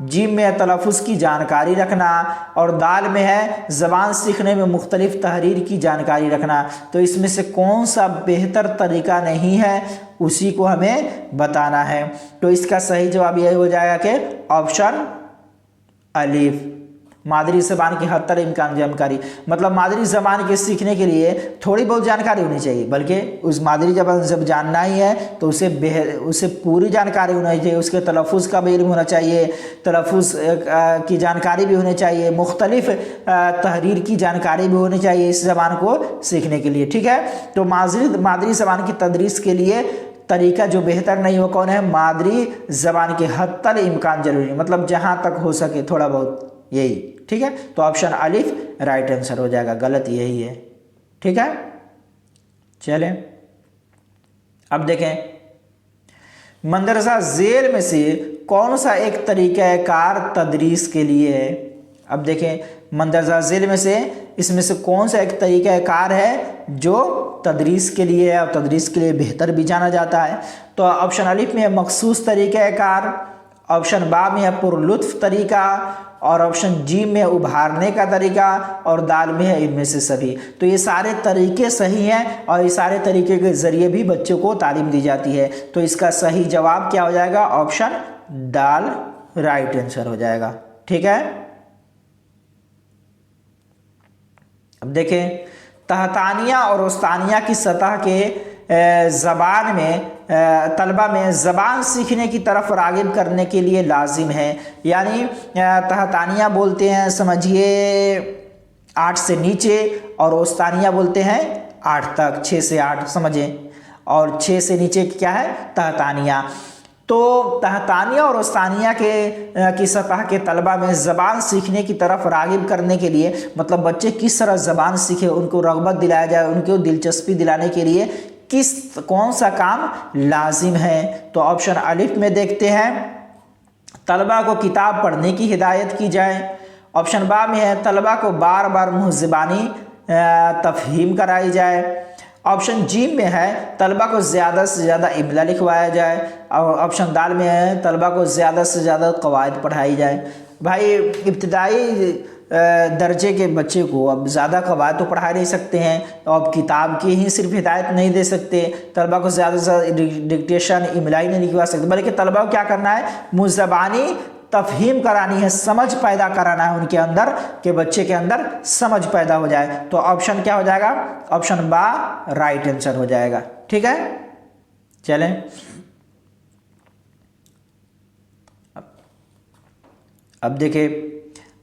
जीम में है तलफ़ुज़ की जानकारी रखना, और दाल में है ज़बान सीखने में मुख्तलिफ़ तहरीर की जानकारी रखना। तो इसमें से कौन सा बेहतर तरीका नहीं है उसी को हमें बताना है। तो इसका सही जवाब यही हो जाएगा कि ऑप्शन अलिफ, मादरी ज़बान की हत्तल इम्कान जानकारी। मतलब मादरी ज़बान के सीखने के लिए थोड़ी बहुत जानकारी होनी चाहिए, बल्कि उस मादरी ज़बान जब जानना ही है तो उसे पूरी जानकारी होनी चाहिए। उसके तलफ़ुज़ का भी इल्म होना चाहिए, तलफ़ुज़ की जानकारी भी होनी चाहिए, मुख्तलिफ़ तहरीर की जानकारी भी होनी चाहिए इस ज़बान को सीखने के लिए। ठीक है, तो मादरी ज़बान की तदरीस के लिए तरीका जो बेहतर नहीं हो कौन है, मादरी ज़बान के हत्तल इम्कान जरूरी, मतलब जहाँ तक हो सके थोड़ा बहुत, यही। ठीक है, तो ऑप्शन अलिफ राइट आंसर हो जाएगा, गलत यही है। ठीक है, चलें अब देखें मंदरसा झेल में से कौन सा एक तरीक़ाकार तदरीस के लिए है। अब देखें मंदरसा झेल में से इसमें से कौन सा एक तरीक़ाकार है जो तदरीस के लिए है और तदरीस के लिए बेहतर भी जाना जाता है। तो ऑप्शन अलिफ में है मखसूस तरीक़ाकार, ऑप्शन बा में है पुरलुत्फ़ तरीका, और ऑप्शन जी में उभारने का तरीका, और दाल में है इनमें से सभी। तो ये सारे तरीके सही हैं और ये सारे तरीके के ज़रिए भी बच्चों को तालीम दी जाती है। तो इसका सही जवाब क्या हो जाएगा, ऑप्शन दाल राइट आंसर हो जाएगा। ठीक है, अब देखें तहतानिया और उस्तानिया की सतह के ज़बान में तलबा में ज़बान सीखने की तरफ राग़िब करने के लिए लाजिम है। यानी तहतानिया बोलते हैं समझिए 8 से नीचे, और उस्तानिया बोलते हैं 8 तक, 6 से 8 समझें, और 6 से नीचे क्या है, तहतानिया। तो तहतानिया और उस्तानिया की सतह के तलबा में ज़बान सीखने की तरफ राग़िब करने के लिए, मतलब बच्चे किस तरह ज़बान सीखे, उनको रग़बत दिलाया जाए, उनको दिलचस्पी दिलाने के लिए कौन सा काम लाजिम है। तो ऑप्शन अलिफ में देखते हैं तलबा को किताब पढ़ने की हिदायत की जाए, ऑप्शन बा में है तलबा को बार बार मुहज़्ज़बानी तफ़हीम कराई जाए, ऑप्शन जी में है तलबा को ज़्यादा से ज़्यादा इमला लिखवाया जाए, और ऑप्शन दाल में है तलबा को ज़्यादा से ज़्यादा क़वायद पढ़ाई जाए। भाई इब्तिदाई दर्जे के बच्चे को अब ज़्यादा क़वायद तो पढ़ा नहीं सकते हैं, तो अब किताब की ही सिर्फ हिदायत नहीं दे सकते, तलबा को ज़्यादा से ज़्यादा डिक्टेशन इमलाई नहीं लिखवा सकते, बल्कि तलबा को क्या करना है, मुज़्ज़बानी तफ़हीम करानी है, समझ पैदा कराना है उनके अंदर, के बच्चे के अंदर समझ पैदा हो जाए। तो ऑप्शन क्या हो जाएगा, ऑप्शन बा राइट आंसर हो जाएगा। ठीक है, चलें अब देखें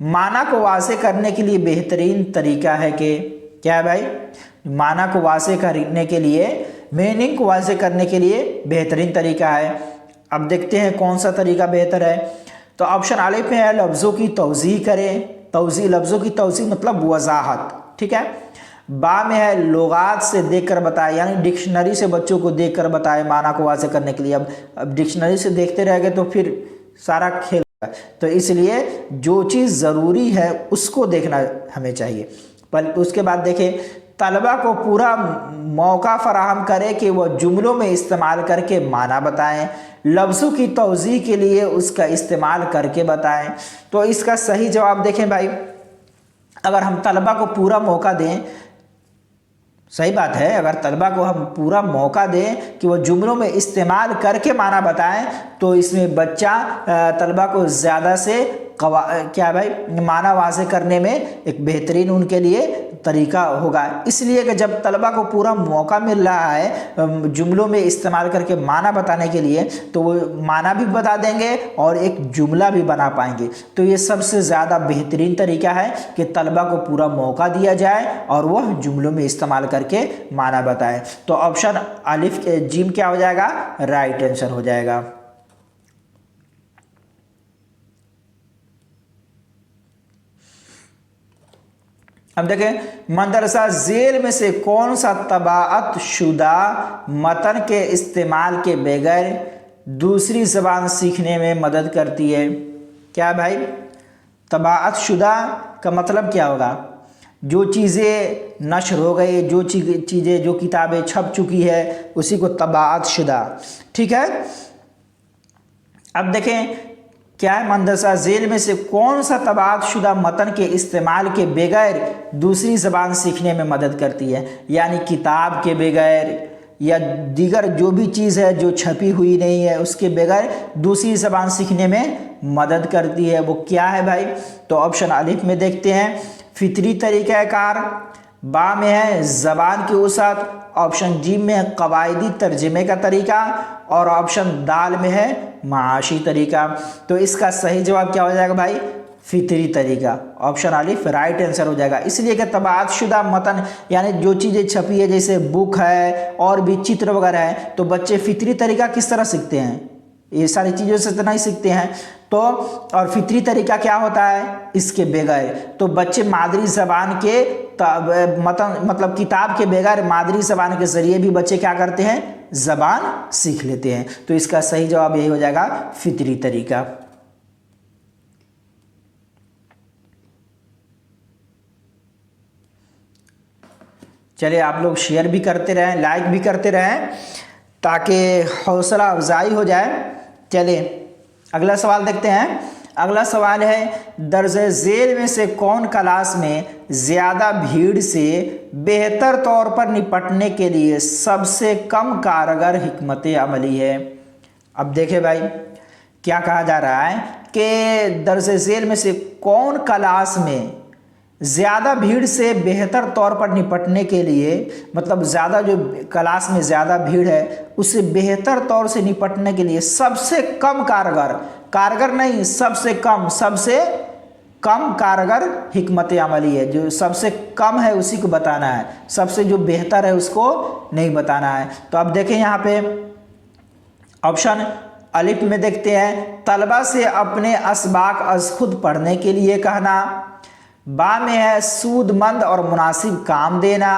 माना को वाज़े करने के लिए बेहतरीन तरीका है कि क्या है भाई, माना को वाज़े करने के लिए, मीनिंग को वाज़े करने के लिए बेहतरीन तरीका है। अब देखते हैं कौन सा तरीका बेहतर है। तो ऑप्शन अलिफ में है लफ्ज़ों की तौज़ीह करें, लफ्ज़ों की तौज़ीह मतलब वज़ाहत। ठीक है, बा में है लुगात से देखकर बताए, यानी डिक्शनरी से बच्चों को देखकर बताए माना को वाज़े करने के लिए। अब डिक्शनरी से देखते रह गए तो फिर सारा खेल तो इसलिए जो चीज़ ज़रूरी है उसको देखना हमें चाहिए। पर उसके बाद देखें, तलबा को पूरा मौका फराहम करें कि वह जुमलों में इस्तेमाल करके माना बताएं, लफ्ज़ों की तौज़ीह के लिए उसका इस्तेमाल करके बताएं। तो इसका सही जवाब देखें भाई, अगर हम तलबा को पूरा मौका दें, सही बात है, अगर तलबा को हम पूरा मौका दें कि वो जुमलों में इस्तेमाल करके माना बताएं, तो इसमें बच्चा तलबा को ज़्यादा से क्या भाई माना वाज़े करने में एक बेहतरीन उनके लिए तरीका होगा। इसलिए कि जब तलबा को पूरा मौका मिल रहा है जुमलों में इस्तेमाल करके माना बताने के लिए, तो वो माना भी बता देंगे और एक जुमला भी बना पाएंगे। तो ये सबसे ज़्यादा बेहतरीन तरीका है कि तलबा को पूरा मौका दिया जाए और वह जुमलों में इस्तेमाल करके माना बताए। तो ऑप्शन अलिफ जीम क्या हो जाएगा, राइट आंसर हो जाएगा। अब देखें, मदरसा झेल में से कौन सा तबाअत शुदा मतन के इस्तेमाल के बगैर दूसरी ज़बान सीखने में मदद करती है? क्या भाई, तबाअत शुदा का मतलब क्या होगा? जो चीज़ें नशर हो गई, जो चीज़ें जो किताबें छप चुकी है, उसी को तबाअत शुदा, ठीक है। अब देखें क्या है, मदरसा झेल में से कौन सा तबाअत शुदा मतन के इस्तेमाल के बगैर दूसरी ज़बान सीखने में मदद करती है? यानी किताब के बगैर या दीगर जो भी चीज़ है जो छपी हुई नहीं है उसके बगैर दूसरी ज़बान सीखने में मदद करती है, वो क्या है भाई? तो ऑप्शन अलिफ में देखते हैं फितरी तरीक़ाकार, बा में है ज़बान की वसअत, ऑप्शन जी में है कवायदी तर्जमे का तरीका, और ऑप्शन दाल में है माशी तरीका। तो इसका सही जवाब क्या हो जाएगा भाई? फितरी तरीका, ऑप्शन अलिफ राइट आंसर हो जाएगा। इसलिए कि तबाअत शुदा मतन यानी जो चीज़ें छपी है जैसे बुक है और भी चित्र वगैरह है, तो बच्चे फितरी तरीका किस तरह सीखते हैं? ये सारी चीज़ों से तो नहीं सीखते हैं। तो और फितरी तरीका क्या होता है? इसके बगैर। तो बच्चे मादरी ज़बान के मतलब किताब के बगैर मादरी ज़बान के ज़रिए भी बच्चे क्या करते हैं? ज़बान सीख लेते हैं। तो इसका सही जवाब यही हो जाएगा, फितरी तरीका। चलिए आप लोग शेयर भी करते रहें, लाइक भी करते रहें ताकि हौसला अफजाई हो जाए। चलिए अगला सवाल देखते हैं। अगला सवाल है, दर्जे झेल में से कौन क्लास में ज़्यादा भीड़ से बेहतर तौर पर निपटने के लिए सबसे कम कारगर हिकमत अमली है? अब देखें भाई, क्या कहा जा रहा है कि दर्जे झेल में से कौन क्लास में ज़्यादा भीड़ से बेहतर तौर पर निपटने के लिए, मतलब ज़्यादा जो क्लास में ज़्यादा भीड़ है उससे बेहतर तौर से निपटने के लिए सबसे कम कारगर नहीं, सबसे कम कारगर हिकमत अमली है। जो सबसे कम है उसी को बताना है, सबसे जो बेहतर है उसको नहीं बताना है। तो अब देखें यहाँ पे ऑप्शन अलिफ में देखते हैं, तलबा से अपने असबाक अज खुद पढ़ने के लिए कहना, बा में है सूदमंद और मुनासिब काम देना,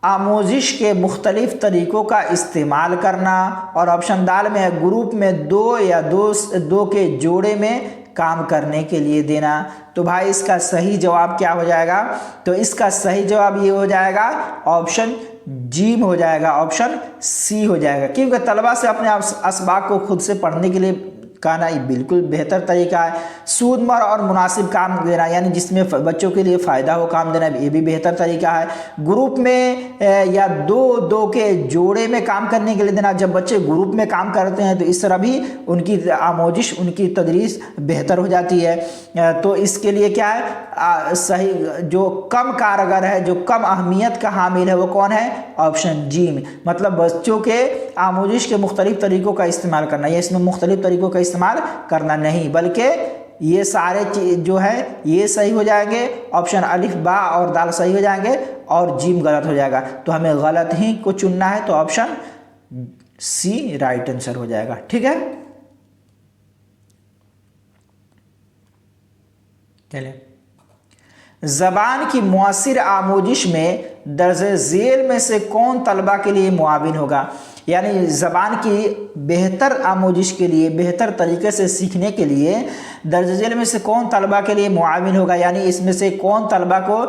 आमोजिश के मुख्तलिफ तरीक़ों का इस्तेमाल करना, और ऑप्शन दाल में है ग्रुप में दो या दो के जोड़े में काम करने के लिए देना। तो भाई इसका सही जवाब क्या हो जाएगा? तो इसका सही जवाब ये हो जाएगा, ऑप्शन जीम हो जाएगा, ऑप्शन सी हो जाएगा। क्योंकि तलबा से अपने असबाक को खुद से पढ़ने के लिए कहना ये बिल्कुल बेहतर तरीका है। सूदमर और मुनासिब काम देना यानी जिसमें बच्चों के लिए फ़ायदा हो काम देना, ये भी बेहतर तरीका है। ग्रुप में या दो के जोड़े में काम करने के लिए देना, जब बच्चे ग्रुप में काम करते हैं तो इस तरह भी उनकी आमोजिश, उनकी तदरीस बेहतर हो जाती है। तो इसके लिए क्या है सही, जो कम कारगर है, जो कम अहमियत का हामिल है वो कौन है? ऑप्शन जी में, मतलब बच्चों के आमोजिश के मुख्तलिफ तरीक़ों का इस्तेमाल करना। ये इसमें मुख्तलिफ तरीक़ों का इस्तेमाल करना नहीं, बल्कि ये सारे चीज जो है ये सही हो जाएंगे, ऑप्शन अलिफ बा और दाल सही हो जाएंगे और जीम गलत हो जाएगा। तो हमें गलत ही को चुनना है, तो ऑप्शन सी राइट आंसर हो जाएगा। ठीक है, चलिए ज़बान की मुअस्सिर आमोजिश में दर्ज झेल में से कौन तलबा के लिए मुआविन होगा। यानी ज़बान की बेहतर आमोजिश के लिए, बेहतर तरीके से सीखने के लिए दर्ज झेल में से कौन तलबा के लिए मुआविन होगा, यानी इसमें से कौन तलबा को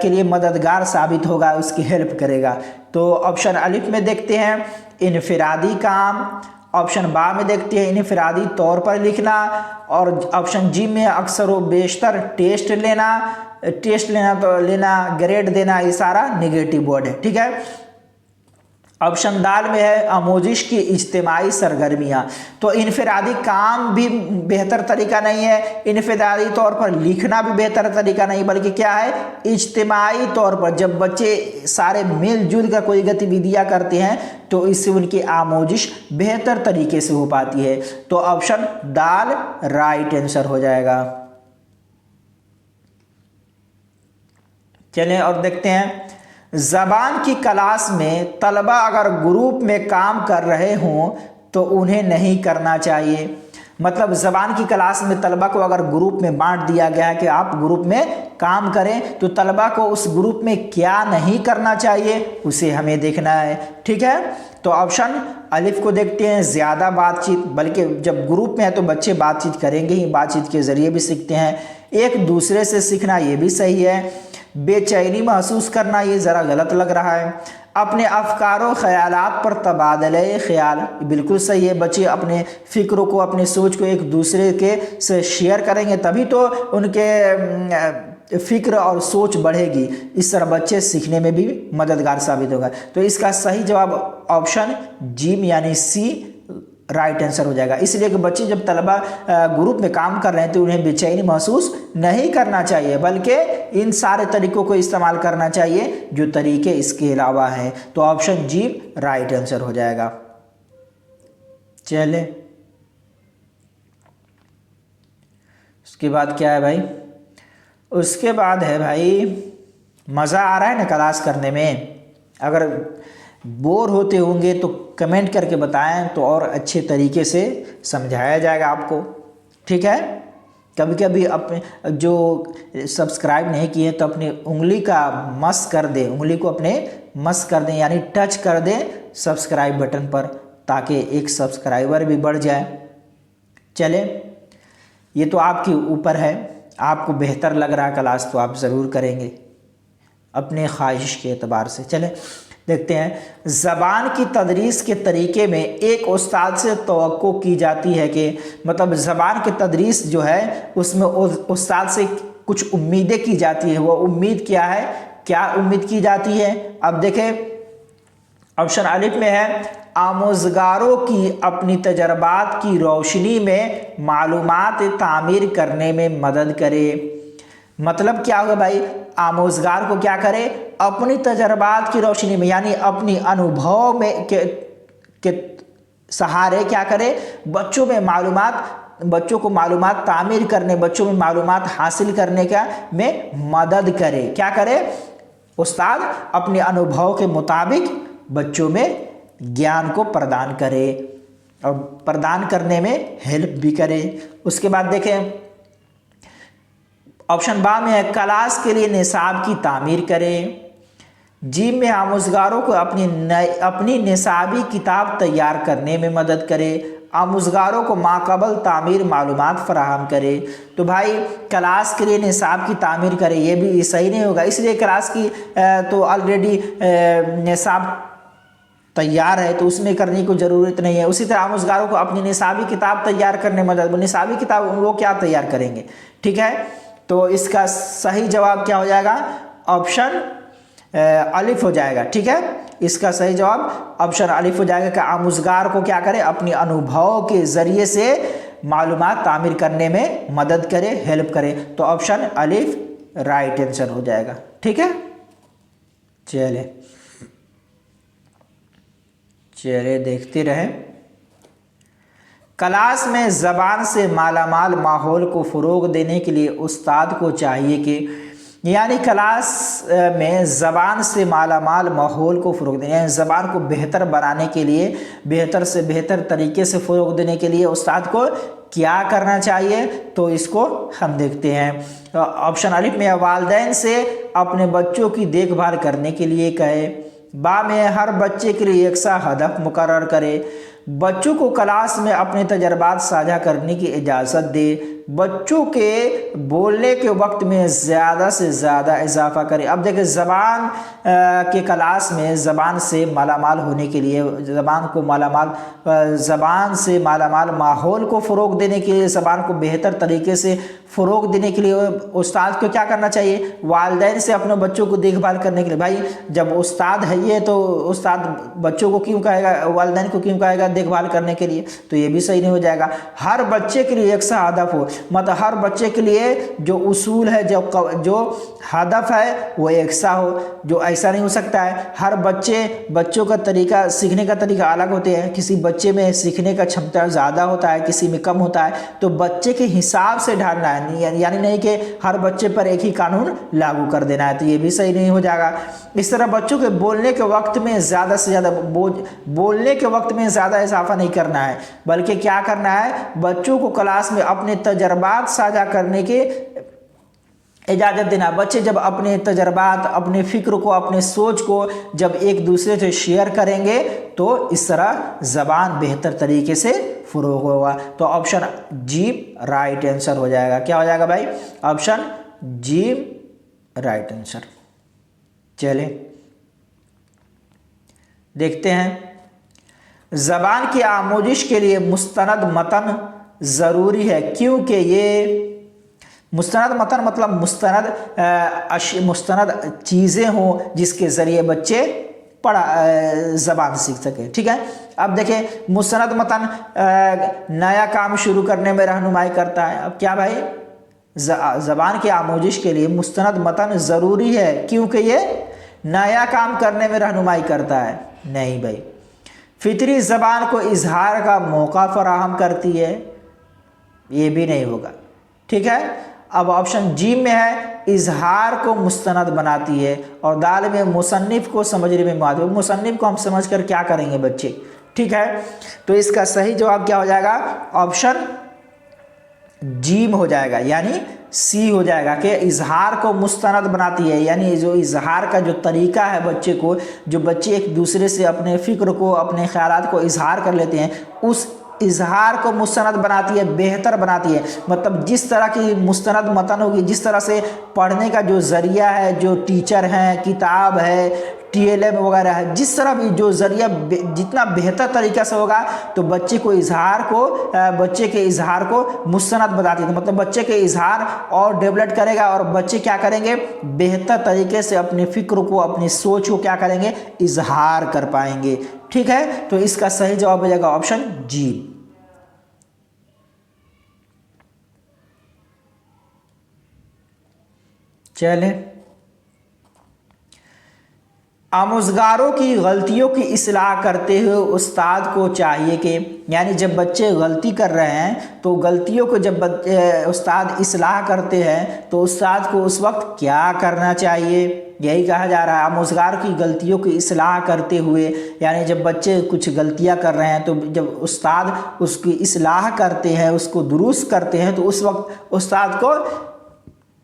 के लिए मददगार साबित होगा, उसकी हेल्प करेगा। तो ऑप्शन अलिफ में देखते हैं इनफिरादी काम, ऑप्शन बा में देखते हैं इनफिरादी तौर पर लिखना, और ऑप्शन जी में अक्सर व बेशतर टेस्ट लेना तो ग्रेड देना, ये सारा निगेटिव वर्ड है। ठीक है। ऑप्शन दाल में है आमोजिश की इज्तिमाई सरगर्मियाँ। तो इनफिरादी काम भी बेहतर तरीका नहीं है, इनफिरादी तौर पर लिखना भी बेहतर तरीका नहीं, बल्कि क्या है, इज्तिमाई तौर पर जब बच्चे सारे मिलजुल कर कोई गतिविधियाँ करते हैं तो इससे उनकी आमोजिश बेहतर तरीके से हो पाती है। तो ऑप्शन दाल राइट आंसर हो जाएगा। चलें और देखते हैं, ज़बान की क्लास में तलबा अगर ग्रुप में काम कर रहे हों तो उन्हें नहीं करना चाहिए। मतलब ज़बान की क्लास में तलबा को अगर ग्रुप में बांट दिया गया है कि आप ग्रुप में काम करें, तो तलबा को उस ग्रुप में क्या नहीं करना चाहिए उसे हमें देखना है। ठीक है। तो ऑप्शन अलिफ को देखते हैं, ज़्यादा बातचीत, बल्कि जब ग्रुप में है तो बच्चे बातचीत करेंगे ही, बातचीत के ज़रिए भी सीखते हैं। एक दूसरे से सीखना, ये भी सही है। बेचैनी महसूस करना, ये ज़रा गलत लग रहा है। अपने अफकारों ख़यालात पर तबादले ख़याल, बिल्कुल सही है। बच्चे अपने फ़िक्र को, अपने सोच को एक दूसरे के से शेयर करेंगे तभी तो उनके फ़िक्र और सोच बढ़ेगी। इस तरह बच्चे सीखने में भी मददगार साबित होगा। तो इसका सही जवाब ऑप्शन जी यानी सी राइट आंसर हो जाएगा। इसलिए कि बच्चे जब तलबा ग्रुप में काम कर रहे हैं तो उन्हें बेचैनी महसूस नहीं करना चाहिए, बल्कि इन सारे तरीकों को इस्तेमाल करना चाहिए जो तरीके इसके अलावा हैं। तो ऑप्शन जी राइट आंसर हो जाएगा। चले, उसके बाद क्या है भाई, उसके बाद है भाई, मज़ा आ रहा है ना क्लास करने में? अगर बोर होते होंगे तो कमेंट करके बताएं तो और अच्छे तरीके से समझाया जाएगा आपको। ठीक है। कभी कभी अपने जो सब्सक्राइब नहीं किए तो अपनी उंगली का मस कर दें, उंगली को अपने मस कर दें, यानी टच कर दें सब्सक्राइब बटन पर, ताकि एक सब्सक्राइबर भी बढ़ जाए। चले, ये तो आपके ऊपर है, आपको बेहतर लग रहा है क्लास तो आप ज़रूर करेंगे अपने ख्वाहिश के एतबार से। चले देखते हैं, ज़बान की तदरीस के तरीके में एक उस्ताद से तवक्को की जाती है कि, मतलब ज़बान की तदरीस जो है उसमें उस्ताद से कुछ उम्मीदें की जाती है। वो उम्मीद क्या है, क्या उम्मीद की जाती है? अब देखें, ऑप्शन अलिफ में है आमोज़गारों की अपनी तजर्बात की रोशनी में मालूमात तामीर करने में मदद करे। मतलब क्या होगा भाई, आमोज़गार को क्या करे, अपनी तजर्बात की रोशनी में, यानी अपनी अनुभव में के सहारे क्या करे, बच्चों को मालूमात तामीर करने, बच्चों में मालूमात हासिल करने का में मदद करे। क्या करे, उस्ताद अपने अनुभव के मुताबिक बच्चों में ज्ञान को प्रदान करे और प्रदान करने में हेल्प भी करे। उसके बाद देखें, ऑप्शन बा में है क्लास के लिए निसाब की तामीर करें। जी में आमोज़गारों को अपनी निसाबी किताब तैयार करने में मदद करे। आमोज़गारों को माक़बल तामीर मालूमात फराहम करे। तो भाई क्लास के लिए निसाब की तामीर करे, ये भी सही नहीं होगा, इसलिए क्लास की तो ऑलरेडी निसाब तैयार है तो उसमें करने की ज़रूरत नहीं है। उसी तरह आमोज़गारों को अपनी निसाबी किताब तैयार करने में मदद, निसाबी किताब वो क्या तैयार करेंगे। ठीक है। तो इसका सही जवाब क्या हो जाएगा, ऑप्शन अलिफ हो जाएगा। ठीक है, इसका सही जवाब ऑप्शन अलिफ हो जाएगा कि आमोज़गार को क्या करे, अपने अनुभव के ज़रिए से मालूमात तामीर करने में मदद करे, हेल्प करे। तो ऑप्शन अलिफ राइट आंसर हो जाएगा। ठीक है। चले देखते रहें, क्लास में ज़बान से मालामाल माहौल को फ़रोग़ देने के लिए उस्ताद को चाहिए कि यानी क्लास में ज़बान से मालामाल माहौल को फ़रोग़ देने, यानी ज़बान को बेहतर बनाने के लिए, बेहतर से बेहतर तरीके से फ़रोग़ देने के लिए उस्ताद को क्या करना चाहिए, तो इसको हम देखते हैं। ऑप्शन अलिफ में वालिदैन से अपने बच्चों की देखभाल करने के लिए कहे। बा में हर बच्चे के लिए यकसा हदफ मुकर्रर करे। बच्चों को क्लास में अपने तजर्बात साझा करने की इजाज़त दे। बच्चों के बोलने के वक्त में ज़्यादा से ज़्यादा इजाफा करें। अब देखिए ज़बान के क्लास में ज़बान से मालामाल होने के लिए, ज़बान से मालामाल माहौल को फ़रोग़ देने के लिए, ज़बान को बेहतर तरीके से फ़रोग़ देने के लिए उस्ताद को क्या करना चाहिए, वालिदैन से अपने बच्चों को देखभाल करने के लिए। भाई जब उस्ताद है ये तो उस्ताद बच्चों को क्यों कहेगा, वालिदैन को क्यों कहेगा देखभाल करने के लिए, तो ये भी सही नहीं हो जाएगा। हर बच्चे के लिए यकसा हदफ हो, मतलब हर बच्चे के लिए जो उसूल है, जो हदफ है वो यकसा हो, जो ऐसा नहीं हो सकता है। हर बच्चों का तरीका, सीखने का तरीका अलग होते हैं। किसी बच्चे में सीखने का क्षमता ज़्यादा होता है, किसी में कम होता है, तो बच्चे के हिसाब से ढालना है, यानी नहीं कि हर बच्चे पर एक ही कानून लागू कर देना है, तो ये भी सही नहीं हो जाएगा। इस तरह बच्चों के बोलने के वक्त में ज़्यादा से ज़्यादा बोलने के वक्त में ज़्यादा इजाफा नहीं करना है, बल्कि क्या करना है, बच्चों को क्लास में अपने तजर्बात साझा करने की इजाज़त देना। बच्चे जब अपने तजर्बात, अपने फ़िक्र को, अपने सोच को जब एक दूसरे से शेयर करेंगे तो इस तरह ज़बान बेहतर तरीके से फ़रोग़ होगा। तो ऑप्शन जी राइट आंसर हो जाएगा। क्या हो जाएगा भाई, ऑप्शन जी राइट आंसर। चलिए देखते हैं, ज़बान की आमोजिश के लिए मुस्तनद मतन ज़रूरी है, क्योंकि ये मुस्तनद मतन मतलब मुस्तनद चीज़ें हों जिसके ज़रिए बच्चे ज़बान सीख सके। ठीक है, अब देखिए मुस्तनद मतन नया काम शुरू करने में रहनुमाई करता है। अब क्या भाई, ज़बान की आमोजिश के लिए मुस्तनद मतन ज़रूरी है क्योंकि ये नया काम करने में रहनुमाई करता है, नहीं भाई। फितरी ज़बान को इजहार का मौका फराहम करती है, ये भी नहीं होगा। ठीक है, अब ऑप्शन जी में है इजहार को मुस्तनद बनाती है, और दाल में मुसन्निफ को समझने में मदद। मुसन्निफ को हम समझ कर क्या करेंगे बच्चे। ठीक है, तो इसका सही जवाब क्या हो जाएगा, ऑप्शन जी में हो जाएगा, यानी सी हो जाएगा कि इजहार को मुस्तनद बनाती है। यानी जो इजहार का जो तरीका है बच्चे को, जो बच्चे एक दूसरे से अपने फ़िक्र को, अपने ख्यालात को इजहार कर लेते हैं, उस इजहार को मुस्तनद बनाती है, बेहतर बनाती है। मतलब जिस तरह की मुस्तनद मतन होगी, जिस तरह से पढ़ने का जो ज़रिया है, जो टीचर हैं, किताब है, TLM वगैरह है, जिस तरह भी जो ज़रिया जितना बेहतर तरीक़ा से होगा तो बच्चे के इजहार को मुस्तनद बताती है। मतलब बच्चे के इजहार और डेवलप करेगा, और बच्चे क्या करेंगे, बेहतर तरीके से अपने फ़िक्र को, अपनी सोच को क्या करेंगे, इजहार कर पाएंगे। ठीक है, तो इसका सही जवाब हो जाएगा ऑप्शन जी। चले, आमुज़गारों की गलतियों की इस्लाह करते हुए उस्ताद को चाहिए कि, यानी जब बच्चे गलती कर रहे हैं तो गलतियों को जब उस्ताद इस्लाह करते हैं तो उस्ताद को उस वक्त क्या करना चाहिए, यही कहा जा रहा है। आमुज़गार की गलतियों की इस्लाह करते हुए, यानी जब बच्चे कुछ गलतियां कर रहे हैं तो जब उस्ताद उसकी इस्लाह करते हैं, उसको दुरुस्त करते हैं, तो उस वक्त उस्ताद को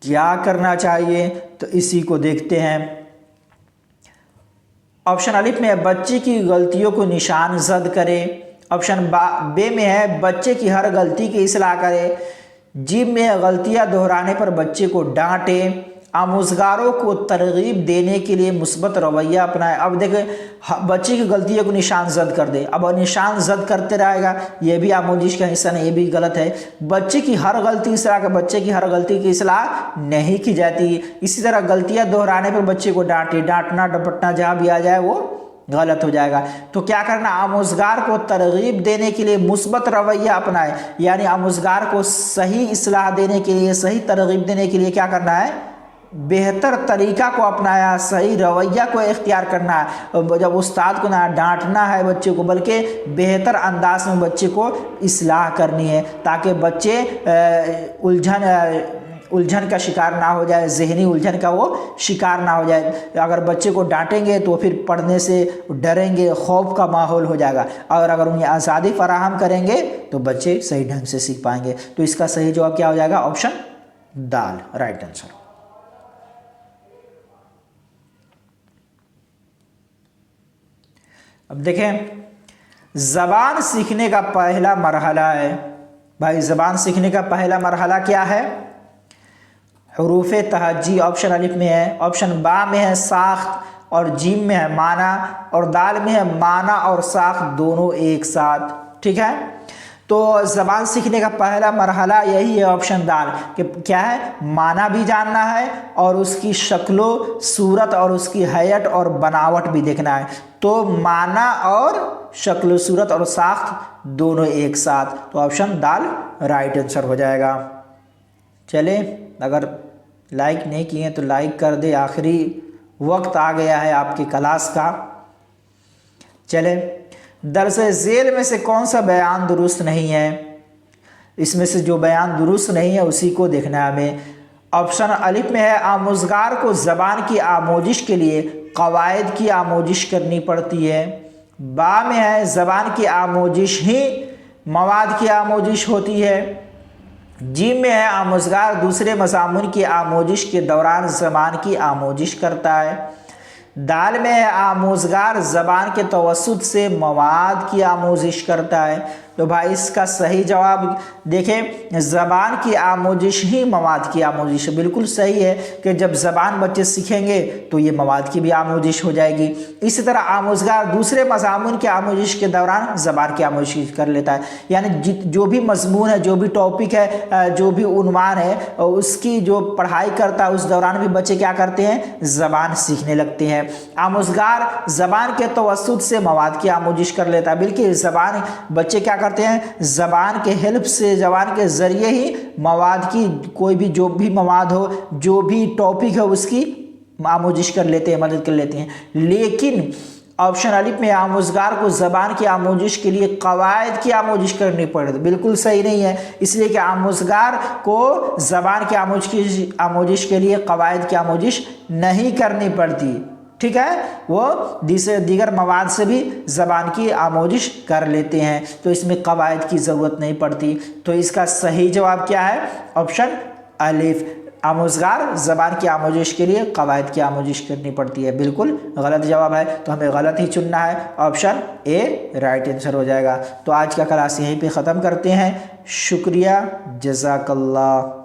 क्या करना चाहिए, तो इसी को देखते हैं। ऑप्शन अलिफ में है बच्चे की गलतियों को निशान जद करे। ऑप्शन बे में है बच्चे की हर गलती की इस्लाह करे। जी में है गलतियां दोहराने पर बच्चे को डांटे। आमुज़गारों को तरगीब देने के लिए मुस्बत रवैया अपनाए। अब देखें, बच्चे की गलतियों को निशान जद कर दे, अब निशान जद करते रहेगा, ये भी आमोजिश का हिस्सा नहीं, ये भी गलत है। बच्चे की हर गलती बच्चे की हर गलती की इस्लाह नहीं की जाती। इसी तरह गलतियां दोहराने पर बच्चे को डांटना डपटना जहाँ भी आ जाए वो गलत हो जाएगा। तो क्या करना, आमुज़गार को तरगीब देने के लिए मुस्बत रवैया अपनाए, यानी आमुज़गार को सही इस्लाह देने के लिए, सही तरगीब देने के लिए क्या करना है, बेहतर तरीका को अपनाया, सही रवैया को इख्तियार करना है। जब उस्ताद को ना डांटना है बच्चे को, बल्कि बेहतर अंदाज में बच्चे को इस्लाह करनी है, ताकि बच्चे उलझन का शिकार ना हो जाए, ज़हनी उलझन का वो शिकार ना हो जाए। अगर बच्चे को डांटेंगे तो फिर पढ़ने से डरेंगे, खौफ का माहौल हो जाएगा। और अगर उन्हें आज़ादी फराहम करेंगे तो बच्चे सही ढंग से सीख पाएंगे। तो इसका सही जवाब क्या हो जाएगा? ऑप्शन दाल, राइट आंसर। अब देखें, ज़बान सीखने का पहला मरहला है भाई, ज़बान सीखने का पहला मरहला क्या है? हुरूफ तहज्जी ऑप्शन अलिफ में है, ऑप्शन बा में है साख्त, और जीम में है माना, और दाल में है माना और साख्त दोनों एक साथ। ठीक है, तो ज़बान सीखने का पहला मरहला यही है ऑप्शन दाल, कि क्या है? माना भी जानना है और उसकी शक्लो सूरत और उसकी हैयत और बनावट भी देखना है। तो माना और शक्ल सूरत और साख्त दोनों एक साथ, तो ऑप्शन दाल राइट आंसर हो जाएगा। चले, अगर लाइक नहीं किए तो लाइक कर दे, आखिरी वक्त आ गया है आपकी क्लास का। चले, दर्स झेल में से कौन सा बयान दुरुस्त नहीं है? इसमें से जो बयान दुरुस्त नहीं है उसी को देखना है हमें। ऑप्शन अलिफ में है आमोज़गार को ज़बान की आमोजिश के लिए कवायद की आमोजिश करनी पड़ती है। बा में है ज़बान की आमोजिश ही मवाद की आमोजिश होती है। जीम में है आमोज़गार दूसरे मज़ामुन की आमोजिश के दौरान ज़बान की आमोजिश करता है। दाल में है आमोज़गार ज़बान के तवस्सुत से मवाद की आमोजिश करता है। तो भाई इसका सही जवाब देखें, ज़बान की आमोजिश ही मवाद की आमोजिश। बिल्कुल सही है कि जब ज़बान बच्चे सीखेंगे तो ये मवाद की भी आमोजिश हो जाएगी। इसी तरह आमोज़गार दूसरे मज़ामुन के आमोजिश के दौरान ज़बान की आमोजिश कर लेता है। यानी जो भी मज़मून है, जो भी टॉपिक है, जो भी उन्वान है, उसकी जो पढ़ाई करता है उस दौरान भी बच्चे क्या करते हैं? ज़बान सीखने लगते हैं। आमोज़गार ज़बान के तवस्सुत से मवाद की आमोजिश कर लेता है। बिल्कुल ज़बान बच्चे क्या करते हैं? ज़बान के हेल्प से, ज़बान के ज़रिए ही मवाद की कोई भी जो भी मवाद हो, जो भी टॉपिक है उसकी आमोजिश कर लेते हैं, मदद कर लेते हैं। लेकिन ऑप्शन अलिफ में आमोज़गार को ज़बान की आमोजिश के लिए कवायद की आमोजिश करनी पड़े, बिल्कुल सही नहीं है। इसलिए कि आमोज़गार को ज़बान की आमोजिश के लिए कवायद की आमोजिश नहीं करनी पड़ती। ठीक है, वो दीगर मवाद से भी ज़बान की आमोजिश कर लेते हैं, तो इसमें कवायद की ज़रूरत नहीं पड़ती। तो इसका सही जवाब क्या है? ऑप्शन अलिफ, आमोज़गार ज़बान की आमोजिश के लिए कवायद की आमोजिश करनी पड़ती है। बिल्कुल गलत जवाब है, तो हमें गलत ही चुनना है। ऑप्शन ए राइट आंसर हो जाएगा। तो आज का क्लास यहीं पे ख़त्म करते हैं। शुक्रिया, जज़ाकल्लाह।